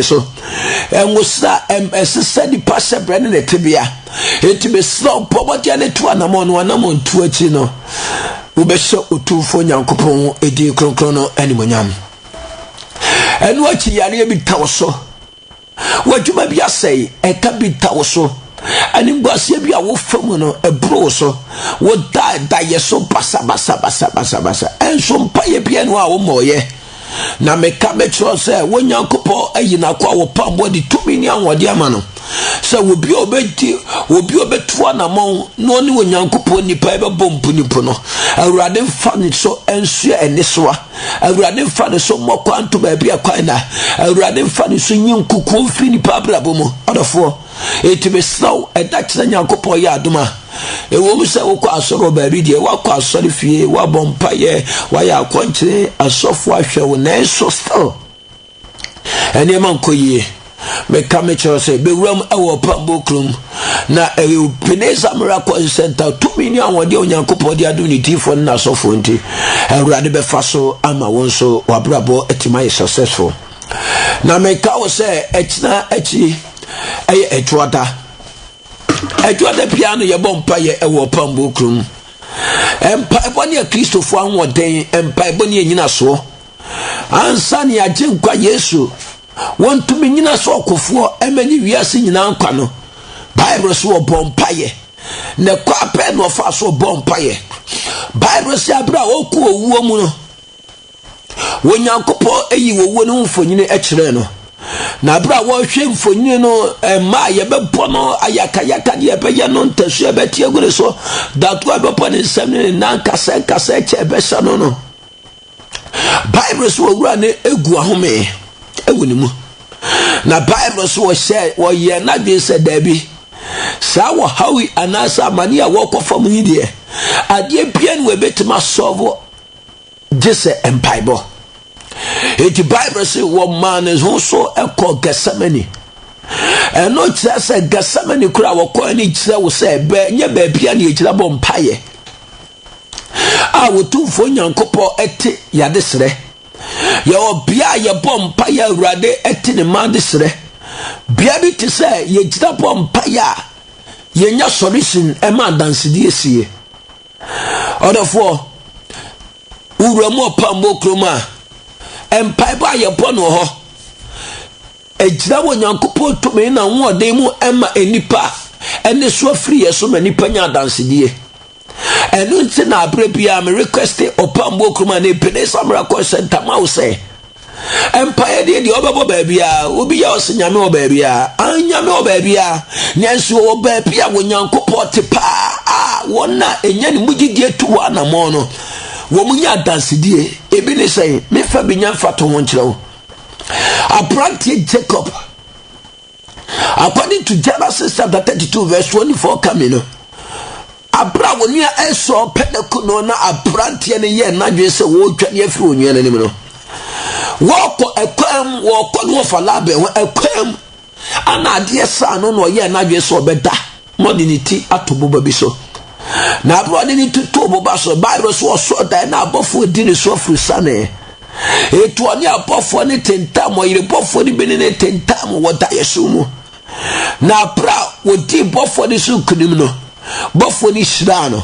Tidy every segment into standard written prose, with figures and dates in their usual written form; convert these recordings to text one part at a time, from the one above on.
so and was said pastor Brennan at Tibia. It be slow, poverty and a 2 and 1 2 chino. Ube so 2 for Yankopon, a dear chrono, anyone. And what ye are be tauso. What you may be say, a cabin tauso. And in Basia, wolf from a broso, would die so basa, and some pay piano more, ye. Na me kametro say when Yankopo ayina kwa wo pambo di 2 million wadi amano so wo bi obetu anamon no ne wo Yankopo nipa ebe bompu nipo no awurade mfa ne so enso enisoa awurade mfa ne so mokwa nto ba bia kwan na awurade mfa ne so nyinkuku mfi nipa brabo mu odofo etibe slow edakira Yankopo ya adoma ewo mu se wo kwa asoro ba ri de wa kwa asoro fie wa bompa ye wa ya akwankyere asofo ahwe wo na so still ene man koyie me kamecho say be ram ewo pambo krum na Peneza Miracle Center 2 million wode Onyankopɔ de adunity for na asofo nti awurade be fa so ama won so wabrabo etima successful na me ka wo say etina echi eye etwada piano ye bompa ye ewo pambo krum empa boni ya Kristofo anwoden empa boni enyina so ansa ne agye nkwa Yesu won to me nyina so okofo emani wiase nyina nkwa no Bible so bompa ye ne kwa pe no fa so bompa ye Bible se abra oku owuo mu no Onyankopɔ eyi wowo no mfonyine ekire no na bra wo hwe mfonyine no ma ye bebɔ no ayakayaka de ebeye no ntasu ebetie gure so that wa bepɔ ne nsɛm ne nankasa eche ebesha no Bible so wura ne egu ahome ewuni mu na Bible so wo ye na dwe se dabi sa wo hawi anasa mani a wo kofam yi de ade bia ne we betima solve jese empaibo eti Bible say wo man is also eko Gethsemane eno kira se Gethsemane kura wo ko ani kira wo se be nye ba bia ne kira bo mpaye a wo tumfo Nyankopɔ ete yade sere ye obia ye bo mpaye awurade ete ne man de sere bia bi te se ye kira bo mpaye a ye nya solution e ma dance die sie odofo uwramu pambo kroma empai ba ye bono ho ejira wo Nyankopɔ to me na woden mu ema enipa ene so afiri ye so manipa nya dance die enu nti na abre bia me request opambo kroma na Peneza Miracle Center ma wo say empire de obebo ba bia obi ya osinyame oba bia anyame oba bia nyenso oba bia wo Nyankopɔ te pa wona enya ni mugidie tu wa na mo no wo munya dance die ebi ne say me fa binya fato won kire Aprantie Jacob according to Genesis chapter 32 verse 24 coming abra woni a eso pedeko no na aprantie ne ye na dwe se wo twa ne afiri onua nanim no woko ekwam woko no fa labe wo ekwam ana ade sa no no ye na dwe se obeda modernity atobo babi so na abro de ni tutu boba so Bible so da na abofo di ne so afiri sane etu oni abofo ne tentam oyire bofo ni beni ne tentam wo da yesu mu na pra wo di bofo ni su kunim no bofo ni shira no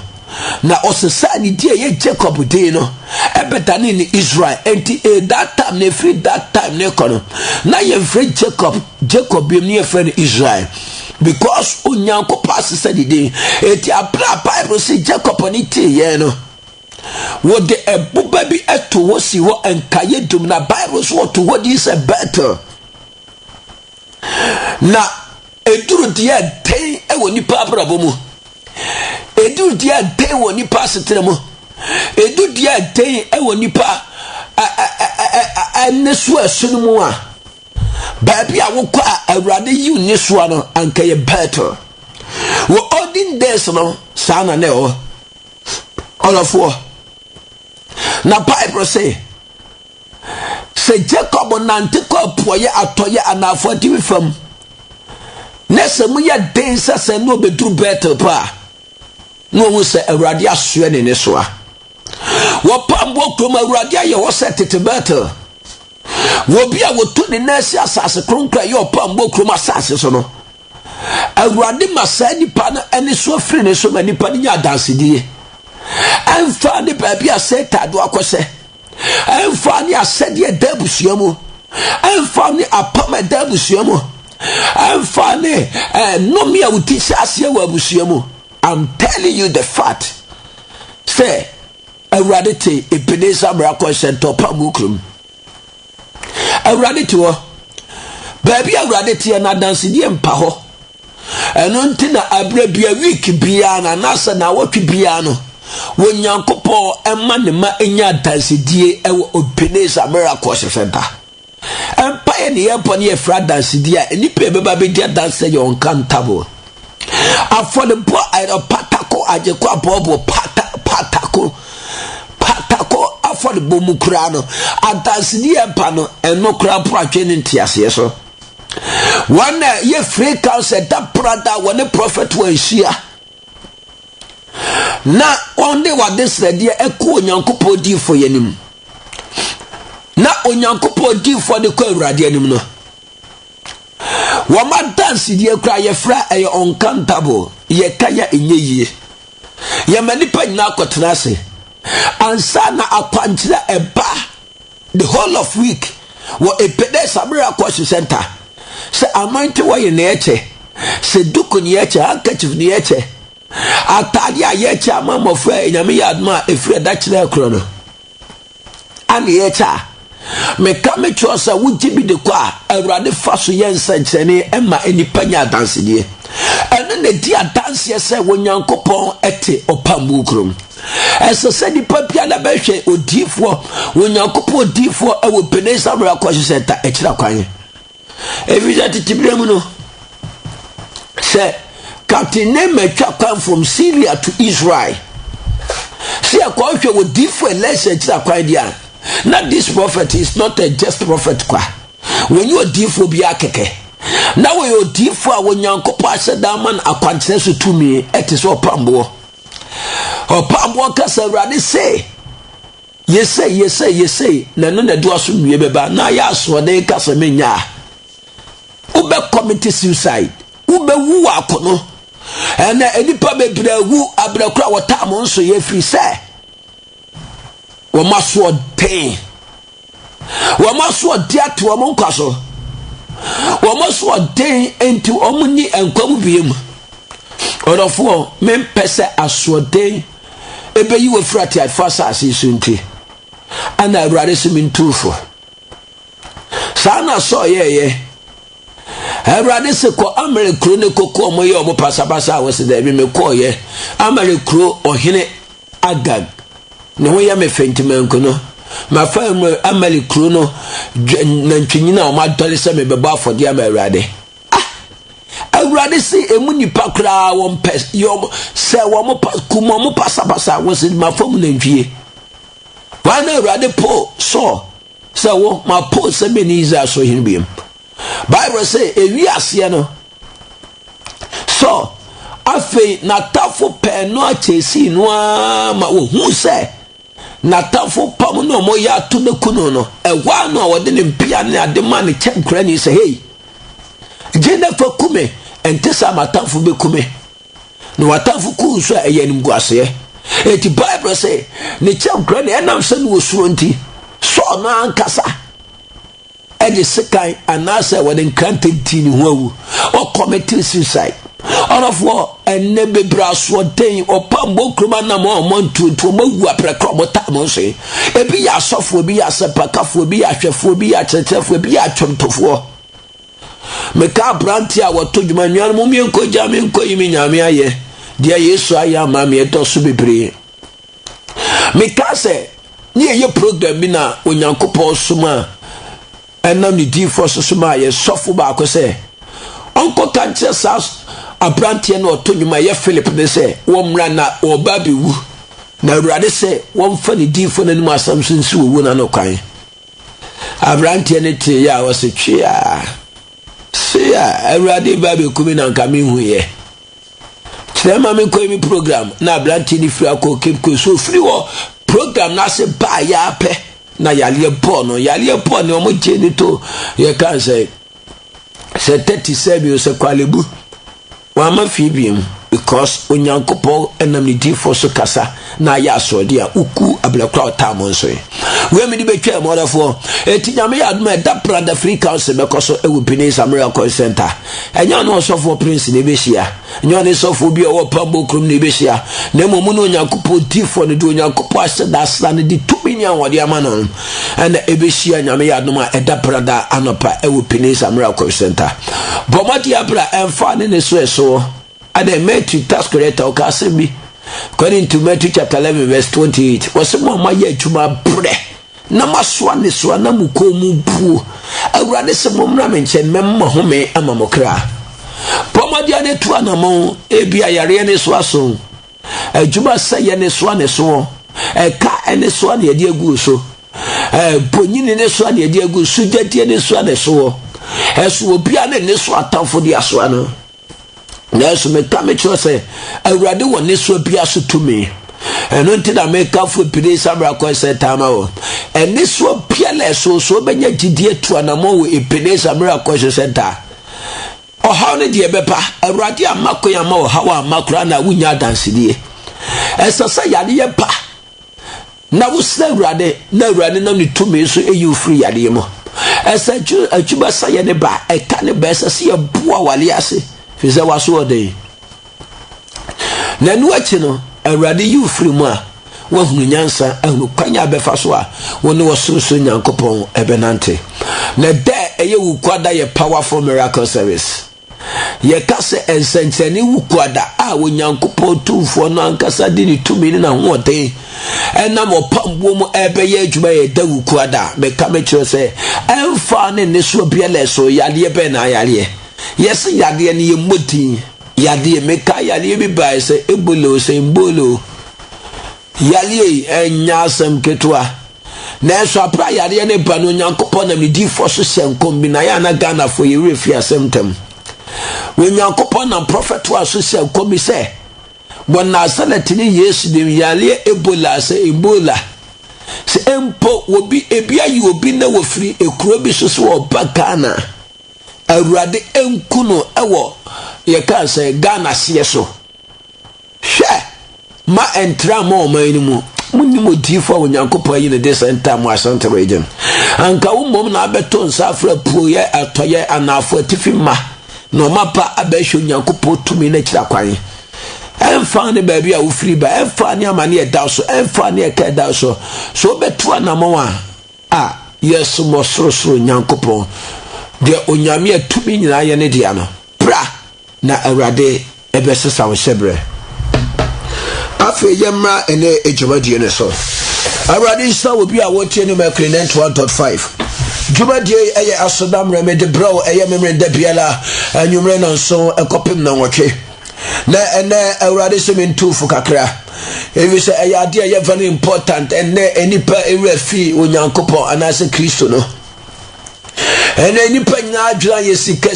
na osesa ni die ye Jacob de no ebetani ni Israel enti that time ne free that time ne kono na ye free Jacob bi ni free Israel because Onyankopɔ asesa di de eti abra Bible say Jacob ni tie ye no wo de ebuba bi eto wo si wo enkaye dum na Bible so to what is a better na eduru dia ten e woni pa brabo mu eduru dia ten woni pa setere mu eduru dia ten e woni pa nesu asunu mu a baby a wo kwa awurade yi nesu ano ankaye better wo odin days no sana ne o all of war na Bible say Jacob nante ko poye atoye anafo di fam nese mu ya den sase no bedru better pa no wo se awurade asoe ne so a wo pambo krom awurade aye wo set it better Wobia wotu ne nasi asase kronkra ye opambo kroma asase so no awurade masa nipa na ene so afiri ne so ma nipa nya dansedie emfa ne baabi asetado akose emfa ne asede dabusuamu emfa ne apama dabusuamu emfa ne nomia utisi ase wa busuamu. I'm telling you the fact. Say awurade te Ebenezer Miracle Center pamukrum awurade te wo baabi awurade te na dansedie mpa ho eno ntina abra bia week bia na nasa na wotwe bia no wonyankopɔ emma ne ma enya dansedie ewo Ebenezer Miracle Center empire ne yempo ne efra dansedie a enipa beba be dia danse ye uncountable affordable patako ajeko abobo patako affordable mukura no adansedie empa no eno kura proatwe ne ntiase so one ye free counsel that brother when a prophet was here. Na onde wa this ready eko onyankopɔ di for yenim. Na onyankopɔ di for the ko awurade anim no. Wa ma dance di ekra ye fra e uncountable ye kaya enye yie. Ye manipa nyina akotena ase. Ansa na akwankyira eba the whole of week wo Ebenezer Miracle Center. Se anointing wa ye neche se duku ni yeche handkerchief ni yeche atade a yeche amamofo enyame yadma efre da kire kro no ani yeche me ka me chosa wuji bi de kwa awurade faso yensa nkyene ema enipa nya dansedie ene ne dia danse se wonyankopon ete opambu krom ese se nipa bia na behwe odifo wonyankopon odifo ewo Ebenezer Miracle Center ekira kwanye Evija titibremu no say Captain Neme twa from Syria to Israel. See a kwahwe wo different lessons akwan dia. Now this prophet is not a just prophet kwa. When you differ bi akeke. Now we differ when Nyankopɔ aseda man akwankyere so tumi etese opambo. Opambo kasa Awurade say Yes, na no na do aso nwie beba na ya so de kasa menya. Ube commit suicide. Ube wu akono. Ena enipa bebre wu abrakura wota mo nso ye free say. Wo maso den. Wo maso diate wo mo nkwaso. Wo maso den enti omuni enkwamu biem. Orofo men pese aso den ebe yi wo frati afasa asisunti. Ana Awurade simintufo. Sana so ye. Awurade se ko Amerikro ne kokko mo ye omo pasabasa wo se da bi me ko ye Amerikro ohene Agag ne ho ya me fentimanko no ma fa Amerikro no na ntwinyina o ma dole se me beba afode am Awurade Awurade se emu nipa kra wo mpes yo se wo mo kuma mo pasabasa wo se ma fam na ntwie wa na Awurade po so se wo ma po se me ni Israel so hin biem Bible say ewi ase no so afei natafo pe no achesi no ma wo hu se natafo pam no mo ya to ne kunu no ewa no wo de ne mpia ne ade ma ne chenkra ni se hey Jennifer kume entesa matafo be kume no watafo ku so eyanim guase eti Bible say ne chenkra ne enam se no suro nti so no ankasa Eji sekai anasa waden kantenti ni huawu o commit suicide all of war enne bebra so den opambo kroma na mo montu to mawu aprekro mota mo se ebi ya sofo bi ya sepakafo bi ya hwefo bi ya chechefo bi ya twomtofo meka branti a woto dwuma nwan mo mienko jame nko yimi nyame aye dia Yesu aya ma me edo so bebre meka se ni ye program bi na onyankopɔ soma enam ni di for so ma ye sofo ba ko se onko kanche sa abrantie na otonyuma ye Philip ne se wo mra na wo ba be wu na Awurade se wo mfa ni di for nanim asam so nsi wo na no kwan abrantie ne te ya wo se twia se ya Awurade ba be kumi na nka me hu ye chema me ko mi program na abrantie ni free akọ kemko so free wo program na se ba ya pe na yale po no omo je ni to ye kan say 37 se kwalebu wa ma fi biem because onyankopon enam ni difo so kasa na ya asode a uku ablakra otamo nso we me di betwa modafo etinyame ya aduma da prada free council bekoso ewu Ebenezer Miracle Center enya no so for prince ne behia enya no so for bi o pambo krum ne behia na momu no onyankopon difo ne do onyankopon aseda asla ne di tumini anwode amano and ebehia nyame ya aduma da prada anopa ewu Ebenezer Miracle Center bomati abra emfa ne so and Matthew task corrector okasebi according to Matthew chapter 11 verse 28 was mama ye tuma bre na maswa ne so na mukomu bu awurade se momra menche memma home amamokra pomade ne to anamo ebia yare ne so aso adwuma saye ne so ne so ka ene so na yede agu so bonyini ne so na yede agu so jadie ne so ne so eso obia ne so atamfo di aso ano na so metame cho se awurade woni so bia so tumi eno ntina meka fo Ebenezer Miracle Center ma wo eni so bia le so benya gidie tu anamo wo Ebenezer Miracle Center o ha ne die bepa awurade amako ya ma wo ha wa amakura na wunya dansidie esasa yade ye pa na wo se awurade na awurade nam ni tumi so eyi free yade mo esa ajuba saye ne ba eka ne ba esa se ye boa wale ase fiza waso ode na nu achi no awurade yu free mu a wa hunu nyansa ahunu kwanya befa so a woni wososo nyankopon ebenante na da eye wukwada ye powerful miracle service ye kase ensencheni wukwada a wo nyankopon tumfo no ankasa di ni tumi ni na hoode enam opambo mu ebeye adwuma ye da wukwada me kamechiro se emfa ne so biele so yade be na yade yes yade ne yemoti yade meka yade bi bai se ebolo se mbolo yale enya asem ketwa na so apra yade ne ba no nyankopon na medi fo so senkom bi na ya na Ghana fo ye refi asemtem we nyankopon na prophet wa so senkom bi se bona salatini Yesu de yale ebola se ebola se empo obi ebia yi obi na wo firi ekuro bi so so oba Ghana awurade enkuno ewo ye kan say Ghana sie so hwe ma entra ma o man ni mu munni modifo onyankopon yi ne de center mu Asante region anka wo mom na abeto nsafra puo ye atoye anafo atifi ma no mapa abehwe onyankopon tumi na kira kwan emfa ne ba bia wo free ba emfa ne amane e da so emfa ne e ka da so beto anamo a yesu mo sorosoro onyankopon de onyame atumi nyina ye ne dia no bra na awurade ebesesa wo shebre afi yemra ene ejumadi ne so awurade sa obi a wotie no makre 91.5 jumadi eye asodam remede bro eye memre da biala anwumre no so ekopim na nwotwe na ene awurade se mentufu kakra evi se eye ade eye very important ene enipa erefi onyankopon anase Kristo no ene nipa nyina adwira ye sika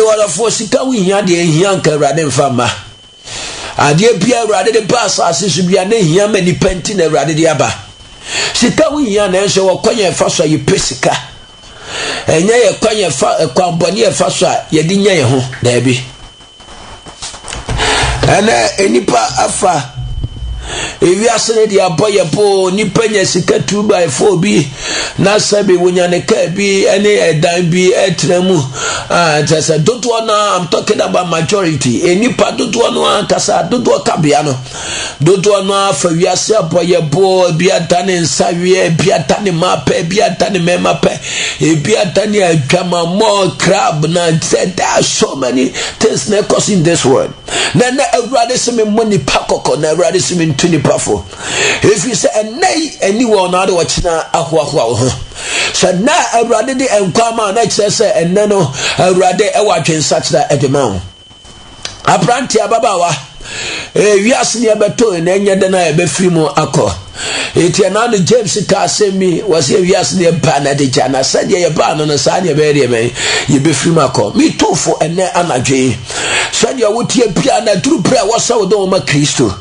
wala fo sika wi hia de hia nka awurade mfama ade bia awurade de pass asese bia na hia ma nipa nti na awurade de aba sika wi hia na enso wo kwanya fa so ye pesika enye ye kwanya fa kwamboni ye fa so ye di nya ye ho da bi ene enipa afa evi asene dia boye po ni penya sika 2x4 bi na sabe wonyane ka bi ene edan bi etremu tasa dodo na I'm talking about majority enipa dodo no kasa dodo kabia no dodo no afa wiase boye po bi atane nsawie bi atane mape bi atane memape bi atane adwama more crab na there are so many things na cause in this world na awurade se me money pakoko na awurade se me tuni pafo if you say anyone na de wachina ahwa ho so na awurade de enkwama na kire say enne no awurade e wadwen sachira edema abranti ababawa wiase ne beto na enya de na ebe firi mu akọ eti na no James ka asemi wase wiase ne ba na de jana sade ye ba no sa ne be re me ye be firi mu akọ mi tofo enne anadwe sade wotie pia na duru pra wasa wo do ma Kristo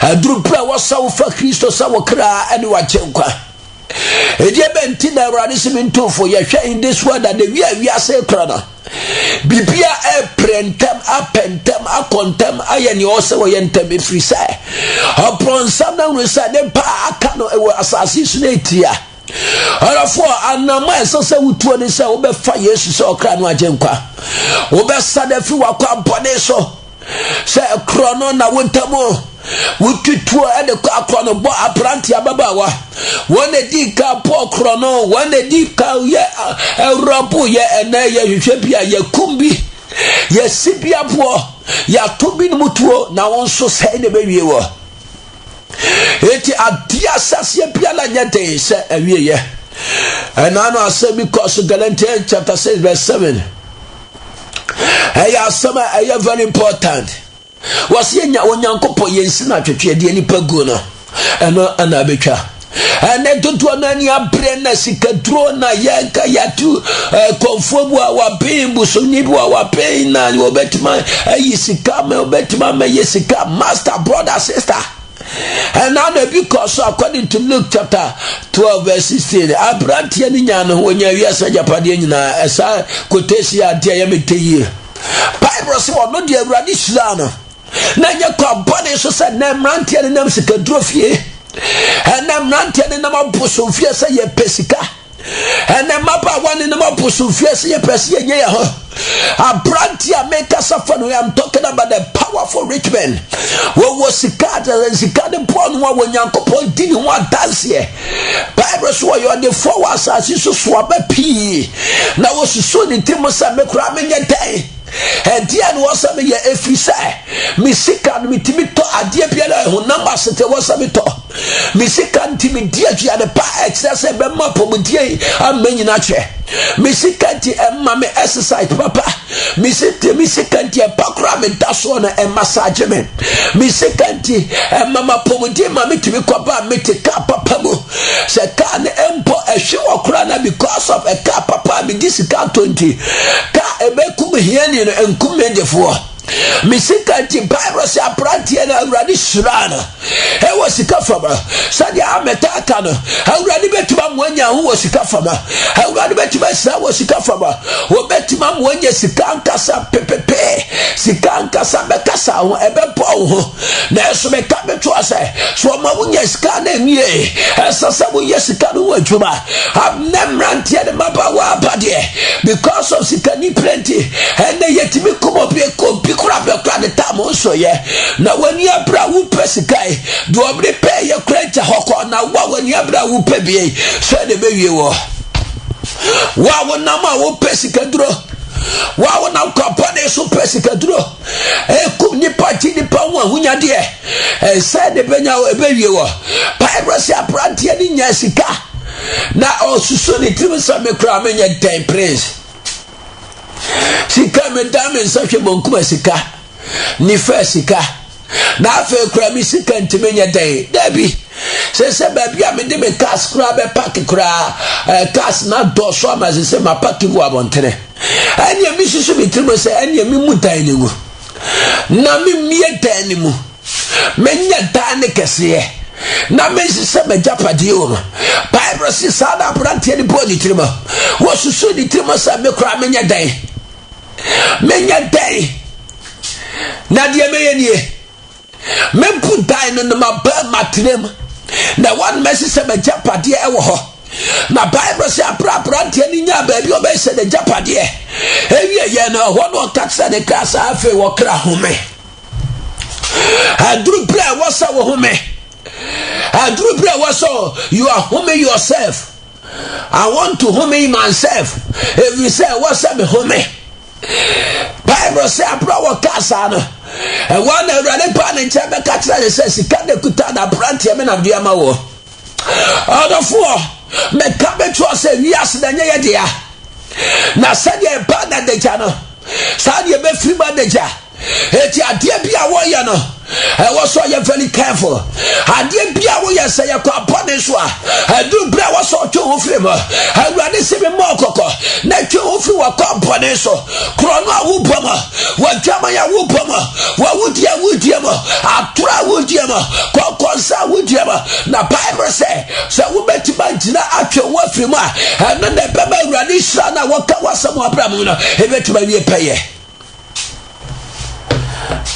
aduru pra wasa wo fa Kristo sa wo kra ene wa chenkwa edie benti na Awurade se mentofo ye hwe in this world that the we ase kra na bibia e prentem apentem akontem ayeni ose wo yentem efri sai opronsa na rusa de pa aka no e wo asase su na etia arafo anama esese wutuo ni se wo be fa Yesu se okra no agenkwa wo be sada fi wakwa bone so se krono na wontamo wututuo ede kwa krono bo apranti ababawa wone di ka po krono wone di ka ye Europe ye ene ye hwehwe bia ye kumbi ye sibia po ya tobi no mutuo na wonso se ne bewie wo eti adia sase bia la nyete se awie ye enano ase because Galatians chapter 6 verse 7 aya sama aya very important was yenya onyankopo yensi na twetwe de nipa go no eno ana betwa ene dodo na ni abre na sikadro na yanka yatu konfobu wa pimbu so nibu wa pain na obetima ayi sika me obetima me yesika master brother sister. And now because according to Luke chapter 12 verse 16 abrantia ni nyano wonya wiasa japade nyina esa kotesi adia yemete Bible say no de Awurade hyira no na nya kwa bone so se na mrantia ne nam sikadro fie na mrantia ne nam aboso fie se ye pesika na mapa wane nam aboso fie se ye pesi ye nye ho abrantia make us suffer. I'm talking about the powerful rich men wo was sikada de pon wa wonyankopon di ni ho dance here Bible so you are the forwards as you so abapi na wo so ni timo sa me kura me nye dai dia no wasa me ye efisa me sika no mitimi to ade bia la ho number sete wasa me to me sika ntimi dia dia de pa exercise be ma pomudie amanyina che me sika ti emma me exercise papa me sika ti e pakra me daso na e massage me sika ti emma ma pomudie ma me timi kwaba me te ka papa mo se ka ne empo ehwe okra na because of a ka papa me disika 20 ka e be kum hiani no enkum mendefo misika ti Bible say aprantie na Awurade surana e wo sika fama sade ameta aka no Awurade betuma mwanya ho wo sika fama Awurade betuma sa wo sika fama wo betuma mwanya sika ankasa pepepe sika ankasa bekasa ho ebebo ho na eso beka beto ase so ma wonya sika na emie esasa wo yesika no adwuma amnamrantie de mabawa abade because of sika ni plenty and yetimi komo be kompi kura de tamo so ye na wani abra wu pesikai do obre pe ye krenta hoko na wani abra wu pe bi so de bewie wo na ma wo pesikadro na kapane so pesikadro kum ni party ni pa wo ahunya de se de benya wo bewie wo Bible aprantie ni nya sika na osuso ni trimisa me kra me nya den prince sika me dame nsahwe bonkuma sika ni fasika na afa kura mi sika ntimenya dai dabi se baby a me de me cars kura be park kura cars na do so ama se ma park bu abontere anya mi susu mi trimo se anya mi mutai ne ngu na mi mie dan ne mu menya dan ne kese na me se me japade o Bible si sada brantie ni body trimo wo susu ni trimo se me kura menya dan na dia meyenie me put dai no ma ba matrem na one message se be japade e wo ho na Bible say apra ni nya ba bi o be se de japade ewie ye no ho no taxa de kasa afi wo kra home adru bra wo sa wo home adru bra wo so you are home yourself. I want to home myself. If you say what's up home Bible say abra wo kasa no e one Awurade pa ne nche be ka kira say sika de kuta na brantie me na dia ma wo odofo me ka be to say wi ase da nye ye dia na sade e ba na de ja no sade e be free ba de ja eti ade bia wo ye no e wo so ye very careful ade bia wo ye say ye kwa pone so a adu bra wo so twe ho free ma Awurade se me mo kokko na twe ho free wo wakɔ bɔne so krono a wobɔma wadwama ya wobɔma wawudia wudiama atora wudiama kɔkɔnsa wudiama na Bible sɛ wobɛtima gyina atwe wo afiri mu a ɛno na ɛbɛma Awurade hyira na wɔka wasɛm abra mu no ɛbɛtima wie pɛyɛ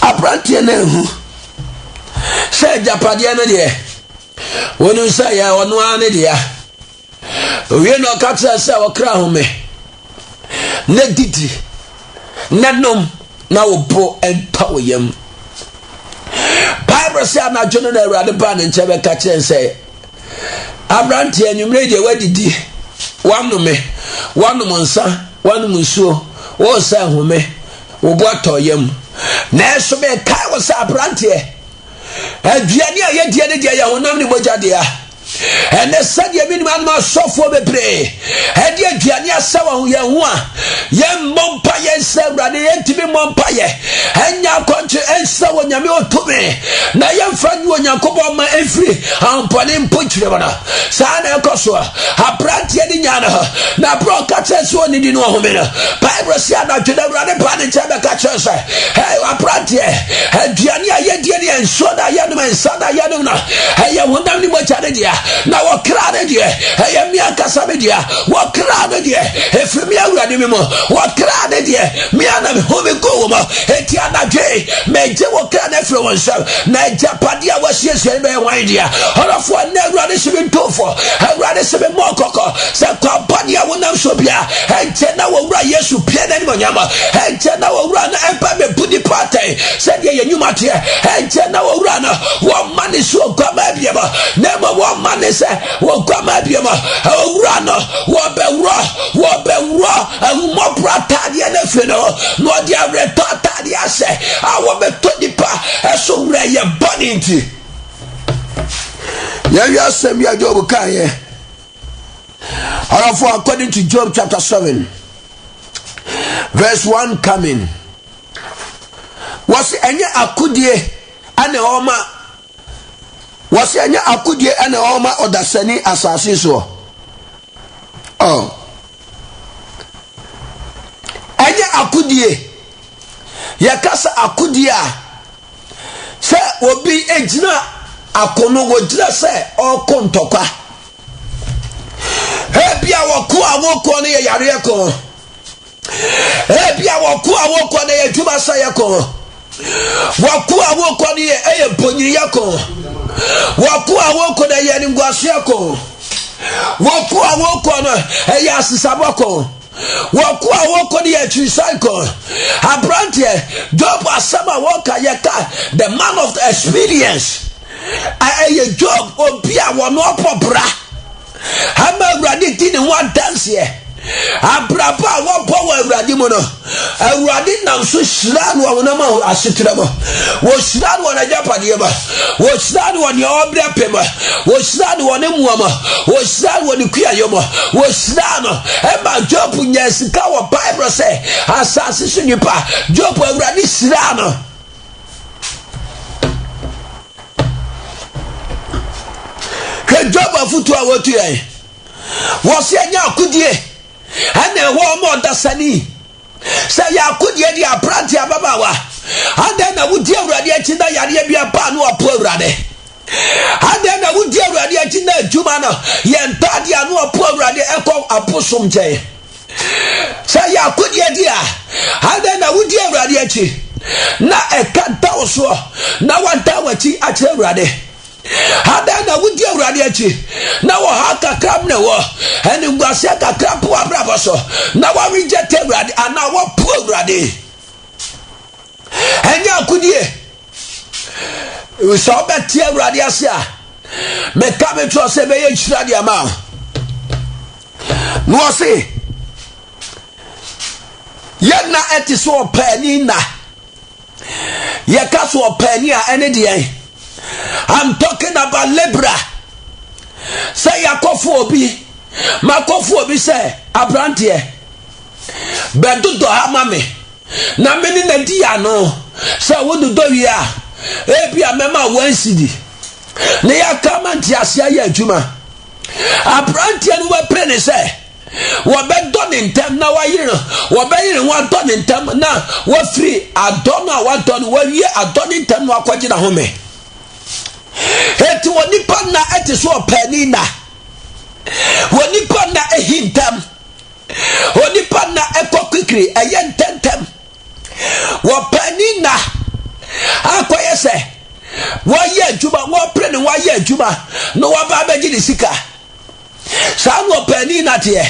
abranteɛ na ehu sɛ japadeɛ no deɛ wɔn nsa yɛ ɔno ara ne deɛ owie na ɔka kyerɛ sɛ ɔkra home na didi na nom na wɔbo ɛnta wɔ yam Bible sɛ anadwo no na Awurade ba ne nkyɛn bɛka kyerɛ sɛ abranteɛ nwumire deɛ wadidi wanome nsa wanom nsuo wɔsa home wɔbo atɔ yam na ɛso bɛkae wɔ sɛ abranteɛ aduane a yɛdeɛ ne deɛ yɛ honam ne mogya deɛ ɛnɛ sɛdeɛ menim anom asɔfoɔ bebree ɛde aduane asɛ wɔ yɛn ho a yɛmmɔ mpa yɛnsɛ Awurade yɛntimi mmɔ mpa yɛ ɛnyɛ akɔnkye ɛnsɛ wɔ Nyame ɔtumi na yɛmfa ne Onyankopɔn ma ɛmfiri ahompɔne mpo kyerɛ wɔ no saa na ɛkɔ so a abranteɛ ne nya no na berɛ ɔka kyerɛ sɛ ɔnidi no ɔhome no Bible sɛ anadwo no Awurade ba ne nkyɛn bɛka kyerɛ sɛ abranteɛ aduane a yɛdeɛ ne nsuo na yɛnom nsa na yɛnom no ɛyɛ honam ne mogya ne deɛ na wɔkra ne deɛ ɛyɛ mmea kasa me deɛ wɔkra ne deɛ ɛfiri me Awurade me mu wɔkra ne deɛ mmea na home go wɔ mu ɛti anadwe megye wɔkra ne afiri wɔn nsɛm na agyapadeɛ a wɔasiesie ne bɛyɛ hwan deɛ ɔrɔfoɔ ne Awurade se me ntofo Awurade se me mmɔ kɔkɔ sɛ kwampane a wonam so bia ɛnkyɛ na wɔwura Yesu pie no animonyam ɛnkyɛ na wɔwura no ɛmpa mebu nipa atɛn sɛdeɛ yɛ nnwuma teɛ ɛnkyɛ na wɔwura no wɔma ne so ɔguama abiam na ma wɔma ne sɛ wɔguama abiam ɔwura no wɔbɛwurɔ ahumɔborɔ ataadeɛ no afiri no na ɔde awerɛtɔ ataadeɛ asɛ a wɔbɛtɔ nipa ɛso wura yɛ bɔne nti yɛwie asɛm bi a Job kaeɛ ɔrɔfoɔ according to Job chapter 7 verse 1 coming wɔse ɛnyɛ akodie ane ɔma wɔse ɛnyɛ akodie ane ɔma ɔdasani asase so ɛnyɛ akodie yɛkasa akodie a sɛ obi egyina akono wɔgyina sɛ ɔkɔ ntɔkwa ebia wɔko a wɔkɔ no yɛ yareɛ kɔ ebia wɔko a wɔkɔ no yɛ adwuma sa yɛ kɔ wɔko a wɔkɔ no yɛ ɛyɛ bonyiriya kɔ wɔko a wɔkɔ no yɛ nimguaseɛ kɔ wɔko a wɔkɔ no ɛyɛ asesabɔ kɔ wɔko a wɔkɔ no yɛ atwirisan kɔ abranteɛ Job asɛm a wɔka yɛka the man of the experience ɛyɛ Job obi a wɔno ɔpɔ bra ama Awurade di ne ho adanseɛ abraba a wɔbɔ wɔ Awurade mu no Awurade nam so hyira no wɔ nam asetrɛ mu wɔhyira no wɔ n'agyapadeɛ mu wɔhyira no wɔ nea ɔbrɛ pɛ mu wɔhyira no wɔ ne mua mu wɔhyira no wɔ ne kuayɛ mu wɔhyira no ɛma Job nya sika wɔ Bible sɛ asase so nipa Job Awurade hyira no Job afutu a wotu yɛn wɔsi ɛnyɛ akodie ɛna ɛwɔ ɔmo ɔdasani sɛ yɛ akodie di abranteɛ ababaawa adan na wodi Awurade akyi na yareɛ bi aba no apo Awurade adan na wodi Awurade akyi na adwuma no yɛn ntaadeɛ ano apo Awurade ɛkɔ aposom nkyɛn sɛ yɛ akodie di a adan na wodi Awurade akyi na ɛka ntaw soɔ na wanta wakyi akyerɛ Awurade adan na wodi Awurade akyi na wɔ ha kakra mne wɔ ɛne nguaseɛ kakra po abrabɔ so na wɔreject Awurade ana wɔpo Awurade ɛnyɛ akodie sɛ wobɛte Awurade ase a meka metrɔ sɛ bɛyɛ nhyira de ama na wɔse yɛna ɛte sɛ ɔpaani na yɛka so ɔpaani a ɛne deɛn I'm talking about Libra. Say yakofo obi, makofo obi say abrantie. Bedu do ha mame. Na meni na di ano. Say wodu do wi a. Ebi amema 1 cedi. Na ya kama nti ase aye adwuma. Abrantie no we pre ne say wɔbɛdɔ ne ntam na wayere no wɔbɛyere wɔadɔ ne ntam na wafiri adɔ no a wadɔ no wawie adɔ ne ntam na wakɔgye na home eti wɔ nipa na ɛte so ɔpɛni na wɔ nipa na ɛhi ntam wɔ nipa na ɛkɔ kwikiri ɛyɛ ntɛntɛm wɔpɛni na akɔyɛ sɛ wɔyɛ adwuma wɔpere ne wɔyɛ adwuma na wɔba abɛgye ne sika saa no ɔpɛni na deɛ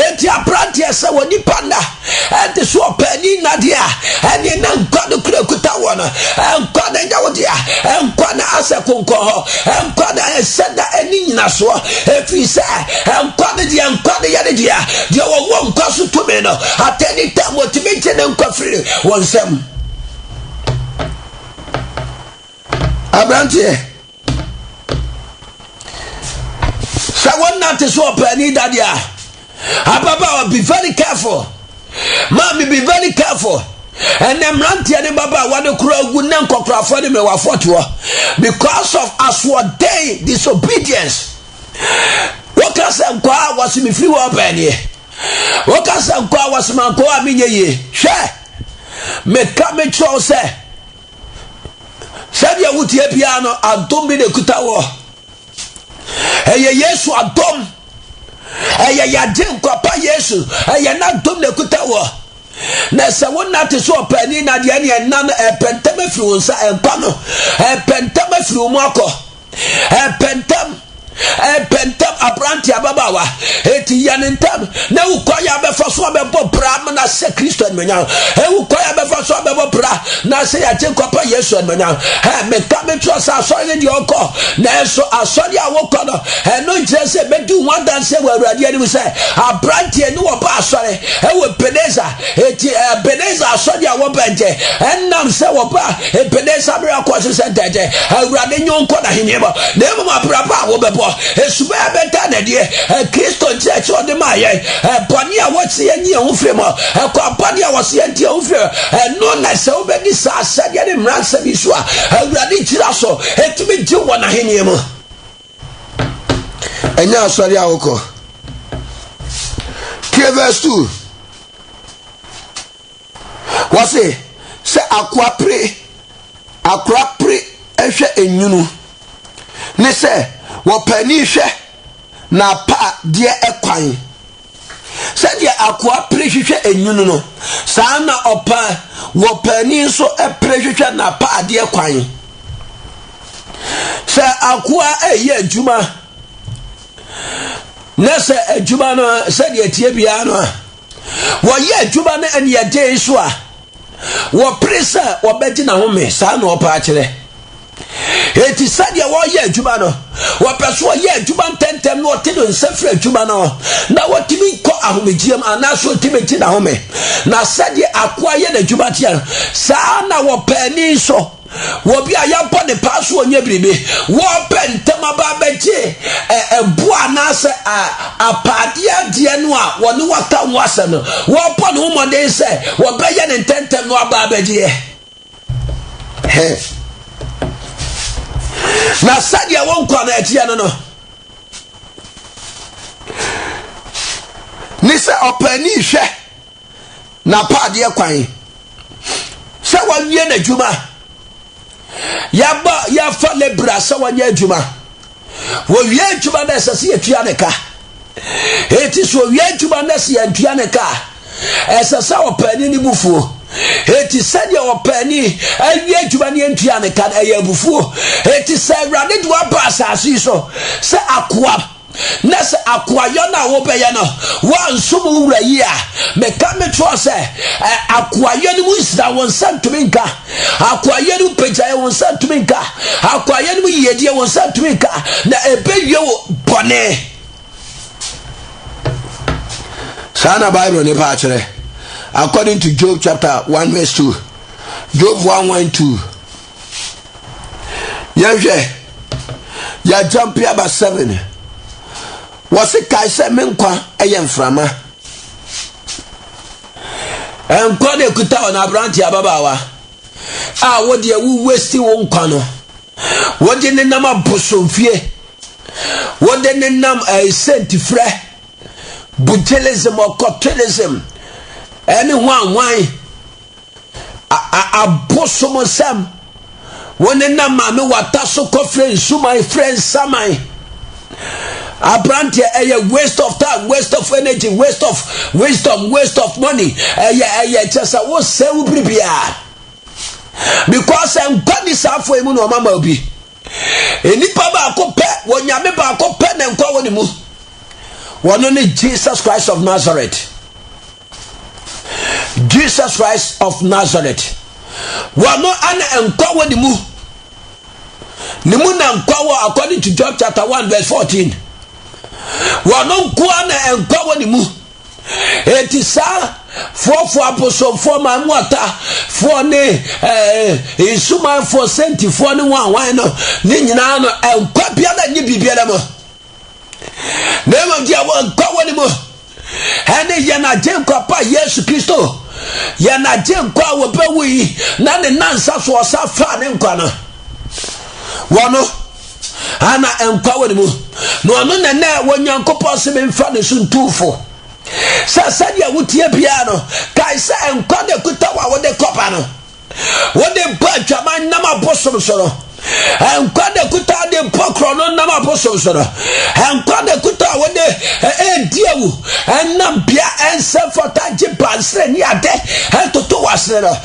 enti aberanteɛ sɛ wɔ nipa na ɛde so ɔpɛni na deɛ ɛne na nkwa no kura kuta wɔ no nkwa na nya wo deɛ nkwa na asɛ konkɔ hɔ nkwa na ɛsɛ da ɛne nyina soɔ ɛfiri sɛ nkwa no deɛ nkwa no yɛ ne deɛ wɔwɔ nkwa so tumi no atɛni tam wɔtumi gye ne nkwa firi wɔ nsɛm aberanteɛ sɛ wɔnnante so ɔpɛni dadeɛ a ababa be very careful mommy be very careful and them mmeranteɛ ne baba wɔde kura gu ne nkɔkorafoɔ ne mewafɔ toɔ because of asɔden disobedience wɔka sɛ nkɔ a wɔse mefiri wɔ ɔpɛniɛ wɔka sɛ nkɔ a wɔse mankɔ a menyɛ yie hwɛ meka mekyerɛw sɛ sɛdeɛ wotie biara no adom bi ne kuta wɔ ɛyɛ yesu adom ɛyɛ yagye nkwapa yesu ɛyɛ n'adom ne kuta wɔ na sɛ wonnate so ɔpɛni na deɛ ne ɛna no ɛpɛntɛm afiri wo nsa ɛmpa no ɛpɛntɛm afiri wo mu akɔ ɛpɛntɛm aberante ababaawa eti yɛ ne ntam na wokɔ yɛ abɛfa so abɛbɔ bra ma na sɛ kristo animonyam wokɔ yɛ abɛfa so abɛbɔ bra na sɛ yɛagye nkwapa yesu animonyam meka metwerɛ sɛ asɔre ne deɛ ɔkɔ nanso asɔre a wokɔ no ɛno nkyerɛ sɛ bɛdi wo adanseɛ wɔ awurade anim sɛ aberanteɛ ne wɔba asɔre ɛwɔ peneza eti peneza asɔre a wɔba nkyɛ ɛnam sɛ wɔba peneza berɛ akɔ so sɛ ntɛkyɛ awurade nyɛ nkɔ n'ahenniɛ bɔ na mmom abraba a wɔbɛbɔ esuba abɛta na deɛ kristo nkyerɛkyerɛ ɔde ma yɛ bɔne a wɔse yɛnyi ɛho firi mu ɛkɔ bɔne a wɔse yɛnti ɛho firi ɛno na sɛ wobɛdi saa asɛdeɛ ne mmaransɛm yi so a awurade kyira so ɛtumi gye wɔ n'ahenniɛ mu ɛnyɛ asɔre a wokɔ tie verse 2 wɔse sɛ akora pere ɛhwɛ enwunu ne sɛ wɔpɛni hwɛ na pa deɛ ɛkwan sɛdeɛ akoa pere hwehwɛ enwunu no saa na wɔpɛni nso ɛpere hwehwɛ na pa deɛ kwan sɛ akoa ɛyɛ adwuma na sɛ adwuma no sɛdeɛ tie biara no a wɔyɛ adwuma no ɛne yɛgye so a wɔpere sɛ wɔbɛgye n'ahome saa na ɔpa akyerɛ eti sɛdeɛ wɔyɛ adwuma no wɔpɛ so wɔyɛ adwuma ntɛntɛm na wɔte no nsa firi adwuma no na wɔtumi kɔ ahomegyeam anaasɛ wɔtumi gye n'ahome na sɛdeɛ akoa yɛ n'adwuma teɛ no saa na wɔpɛni nso wɔbi a yɛbɔ ne paa so wɔnyɛ biribi wɔpɛ ntɛm aba abɛgye ɛboa anaasɛ apaadeɛ adeɛ no a wɔne wɔta ho asɛm no wɔbɔ ne ho mmɔden sɛ wɔbɛyɛ ne ntɛntɛm no aba abɛgyeɛ na sɛdeɛ wɔnkɔ no ɛteɛ no no ne sɛ ɔpɛni hwɛ na paadeɛ kwan sɛ wɔwie n'adwuma yɛfa lebra sɛ wɔnyɛ adwuma wɔwie adwuma no ɛsɛ sɛ yɛtua ne ka ɛti sɛ wɔwie adwuma no ɛsɛ yɛntua ne ka ɛsɛ sɛ ɔpɛni ne bufuo eti sɛdeɛ ɔpɛni awie adwuma ne yɛntua ne ka ɛyɛ abufuo eti sɛ awurade de waba asase yi so sɛ akoa na sɛ akoayɔ no a wobɛyɛ no woansom wura yi a meka metorɔ sɛ akoayɔ no mu nsira wo nsa ntumi nka akoayɔ no mu pagyaeɛ wo nsa ntumi nka akoayɔ no mu yiedie wo nsa ntumi nka na ɛbɛwie wo bɔne saa na bible ne pa akyerɛ according to Job chapter 1 verse 2 Job 1:1-2 ya jump about 7 was it kai sɛ me nkwa ɛyɛ mframa nkwa de kuta wɔ na aberante ababaawa a wɔde awu westi wo nkwa no wɔde ne nam abosomfie wɔde ne nam sentifrɛ bujelism or cotelism anyone why a bosom sam when na mame wataso kofre nsu my friend samai abrantie waste of time, waste of energy, waste of wisdom, waste of money. Just a wo se wo bibia because nkwani safo emu no mama obi enipa ba akopɛ wonyame ba akopɛ na nkwa woni mu wono ne Jesus Christ of Nazareth. Jesus Christ of Nazareth wono ana nkwa woni mu ni mu na nkwa wo according to John chapter 1 verse 14 wono nkwa na nkwa woni mu etisa for apostle for my water for ne insuma for senti for ne wan no ne nyina no nkwa bia na nyi bibia na mo name dia wo nkwa woni mo ene ye na je nkwa pa Yesu Kristo ye na je nkwa wo bewu yi na ne nansa so osa fa ne nkwa no wono ana nkwa woni mo no ono na na wonyankopɔ se me mfa ne so ntufo sasa dia wutie bia no kai sa nkwa de kutawa wo de kopa no wo de badwa man na mabosom so no nkwa de kuta de pokro no na mabosom so no nkwa de kuta wo de diewu enam bia ensefota je pansre ni ade entoto wasre no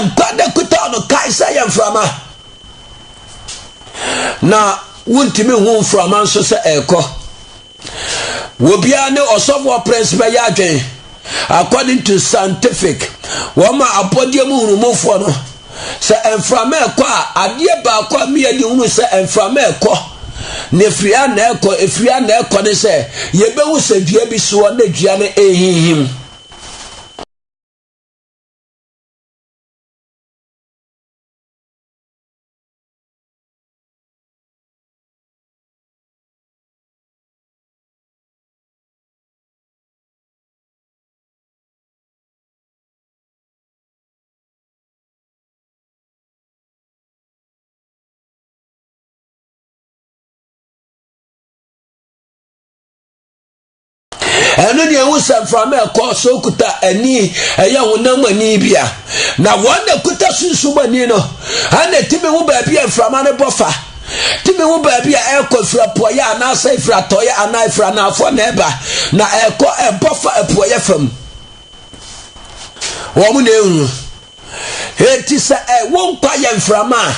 nkwa de kuta no kai sa ye mframa na wuntimi hu mframa so se eko wobia ne osofo principle ya adwen according to scientific woma apodie mu hunumofo no se enframa ekọ a ade ba akọ me di hunu se enframa ekọ ne fria na ekọ efria na ekọ ne se yebewu se dua bi so na dua ne ehihim eno ne hu samframa ekọ so kuta ani eye honam ani bia na wona kuta sunsumani no ana timi hu ba bia mframa ne bofa timi hu ba bia ekọ frapoya na sai fratoya ana fra na afọ na eba na ekọ ebofa epoya fam wo mu ne hu etisa won kwa ye mframa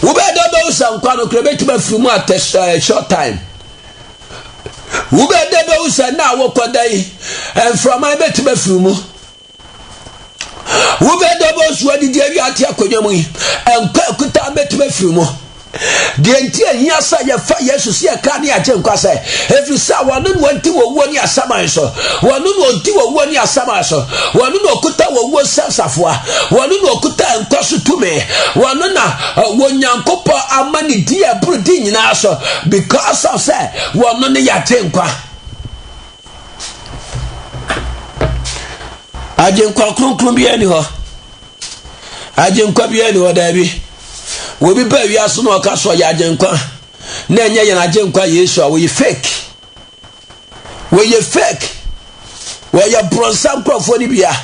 wo be do do sankwa no krebetuma frimu at short time ube debe usa na wokodai from my bet be frumu ube debe usu adidi awi ati akonyamu enka kuta bet be frumu de enti ahia sa ye fa Yesu se ka ne aje nkwa sa every sa wonu wonti wo ni asaman so wonu no odi wo ni asaman so wonu no kuta wo sasafoa wonu no kuta nkwa so tume wonu na wonyankopo amani di abru di nyina so because of say wonu ne ya je nkwa aje nkwa kronkron bi ani ho aje nkwa bi ani ho da bi wo bi ba wiaso no ka so ya agenkwa na enye ya na agenkwa Yesu a wo ye fake wo ye bronsa krofo ni bia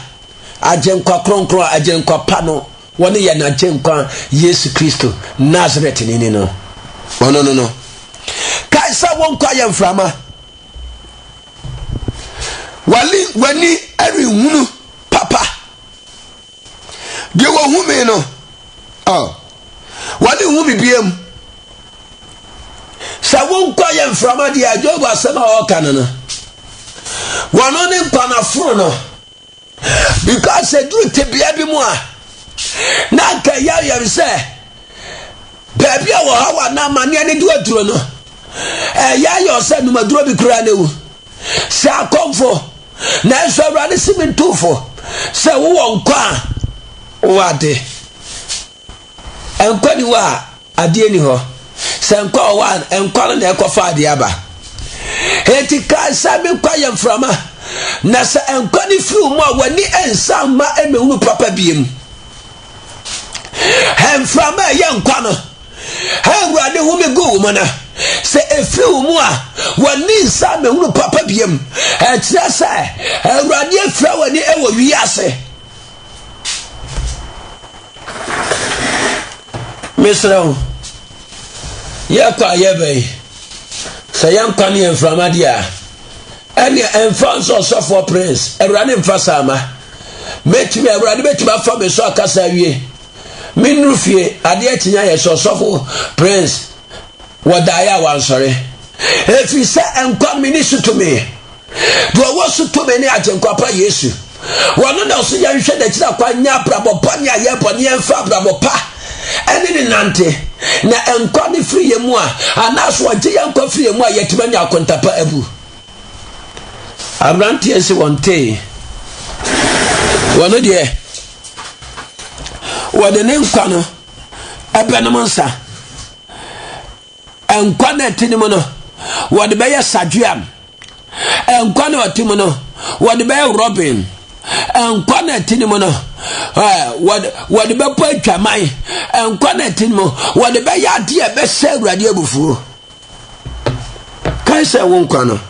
agenkwa kronkron agenkwa pano woni ya na agenkwa Yesu Kristo Nazareth ni no no kai sa won kwa ya mframa wani ari hunu papa de wo hu me no wani hu bibiem sa won kwa ye mframa dia Job asema o kanana wono ne mpana furu no because do tebia bi mu a na ka ya se baby a wo hawa na mane ne du aduro no ya yo se no maduro bi kura na wu sa komfo na so awrade simentufo se wo won kwa wade enkwani wa ade ni ho se nkwa wa enkwa na ekofa ade aba eti ka sabe kwa ye mframa na se enkwani fiu mu a wani ensam ma emehunu papa biem mframa ye nkwa no ha awrade hu me go mana se efiri wo mu a wani nsa me hunu papa biem ekyerɛ sɛ awurade afira wani ɛwɔ wiase mesrɛ yɛkɔ yɛbɛyi sɛ yɛnkwa ne yɛmframa deɛ a ɛne ɛmfa nso ɔsɔfoɔ prince awurade mfa sama mɛtumi awurade bɛtumi afa me so akasa awie menuru fie adeɛ kyinya yɛ sɛ ɔsɔfo prince wɔdaeɛ a wansɔre ɛfiri sɛ ɛnkwa me ne sotome deɛ ɔwɔ sotome ne agyenkwapa yesu wɔno na ɔso yɛnhwɛ n'akyiri akwa nyɛ abrabɔpa ne ayɛbɔ ne yɛmfa abrabɔpa ɛne ne nante na ɛnkwa ne firi yɛ mu a anaasɛ ɔgye yɛnkwa firi yɛ mu a yɛtumi anya akontapa abu abranteɛ sɛ wɔntee wɔno deɛ wɔde ne nkwa no ɛbɛnom nsa nkwa na ɛte ne mu no wɔde bɛyɛ sadweam nkwa na ɔte mu no wɔde bɛyɛ robin nkwa na ɛte ne mu no wɔde bɛpɔ atwaman nkwa na ɛte ne mu wɔde bɛyɛ adeɛ bɛhyɛ awurade abufuo kan sɛ wo nkwa no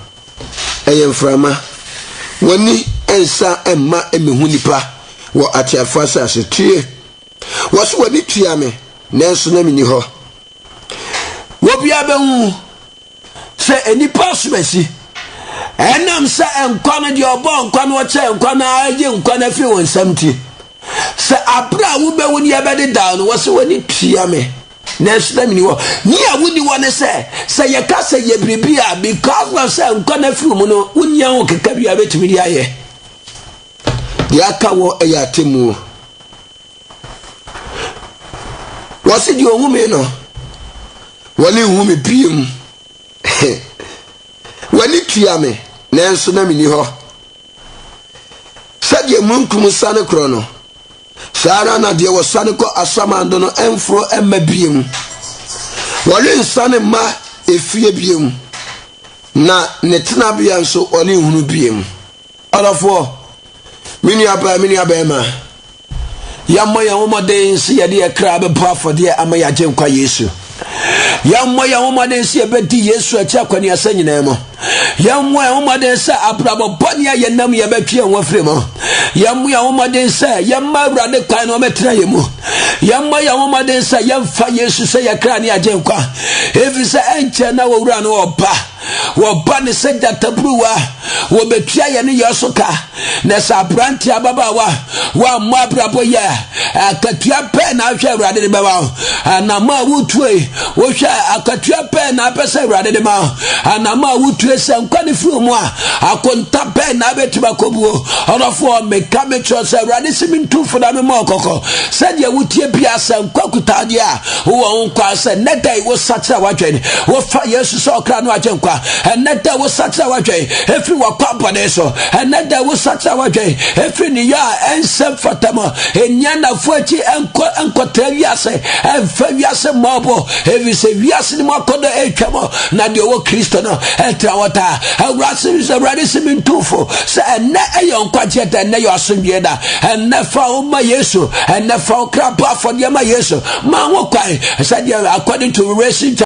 ɛyɛ mframa wani ɛnsa ɛmma ɛmehu nipa wɔ atiafa asase tue wɔso wani tua me nanso na meni hɔ wobia bɛhu sɛ enipa asomasi ɛnam sɛ nkwa no deɛ ɔbɔ nkwa no wɔkyɛ nkwa no agye nkwa no afiri wɔn nsam ti sɛ abra a wobɛwo ne yɛbɛde daw no wɔso wani tua me nanso na meni hɔ ne a woni wɔ ne sɛ yɛka sɛ yɛ biribi a because of sɛ nkwa no afiri mu no wonya wo keka bi a bɛtumi de ayɛ deɛ aka wɔ ɛyɛ atemmuo wɔse deɛ ɔhu me no wɔne hu me biem wɔne tua me nanso na meni hɔ sɛdeɛ munkum sane korɔ no saa ara na deɛ wɔsane kɔ asamando no ɛmforo ɛmma biem wɔne nsane mma efie biem na ne tenabea nso ɔne hunu biem ɔdɔfoɔ me nua bɛrima yɛmmɔ yɛn homɔden sɛ yɛde yɛkra bɛbɔ afɔdeɛ ama yɛagye nkwa yesu yɛmmɔ yɛn homɔden sɛ yɛbɛdi yesu akyi akwaneasa nyinaa mu yɛmmɔ yɛn homɔden sɛ abrabɔbɔne a yɛnam yɛbɛtwe yɛn ho afiri mu yɛmmɔ yɛn homɔden sɛ yɛmma awurade kwan na ɔmɛtena yɛn mu yɛmmɔ yɛn homɔden sɛ yɛmfa yesu sɛ yɛkra ne yɛagye nkwa ɛfiri sɛ ɛnkyɛ na wɔwura no wɔba ne sɛ gyataburuwa wɔbɛtua yɛ ne yɛ so ka na sɛ aberante ababaawa wɔammɔ abrabɔ yɛ akatua pɛɛ na ahwɛ awurade de bɛma wo anama a wotue wohwɛ akatua pɛɛ na apɛ sɛ awurade de ma wo anama a wotue sɛ nkwa ne firi mu a akonta pɛɛ na abɛtumi akɔbuo ɔdɔfoɔ meka mekyerɛ sɛ awurade se mentumfo na mema ɔkɔkɔ sɛdeɛ wotie bia sɛ nkwa kutaadeɛ a wowɔ wo nkwa sɛ nnɛ da wo sakyera woadwene wofa yesu sɛ ɔkra no agye nkwa ɛnnɛ da wo sakyera woadwene ɛfiri wakɔ abɔne so ɛnnɛ da wo sakyera woadwene ɛfiri ne yɛ a ɛnsɛm fatam ɛnya nafo akyi ɛnkɔtara wiase ɛmfa wiase mmɔbɔ ɛfiri sɛ wiase ne mu akɔdɔ ɛtwam na deɛ ɔwɔ kristo no ɛtra wɔtaa awurade se mentumfo sɛ ɛnnɛ ɛyɛ nkwagyeɛ da ɛnnɛ yɛ asomdwie da ɛnnɛ fa wo ma yesu ɛnnɛ fa wo kra bɔ afɔdeɛ ma yesu ma wo kwan sɛdeɛ according to Revelation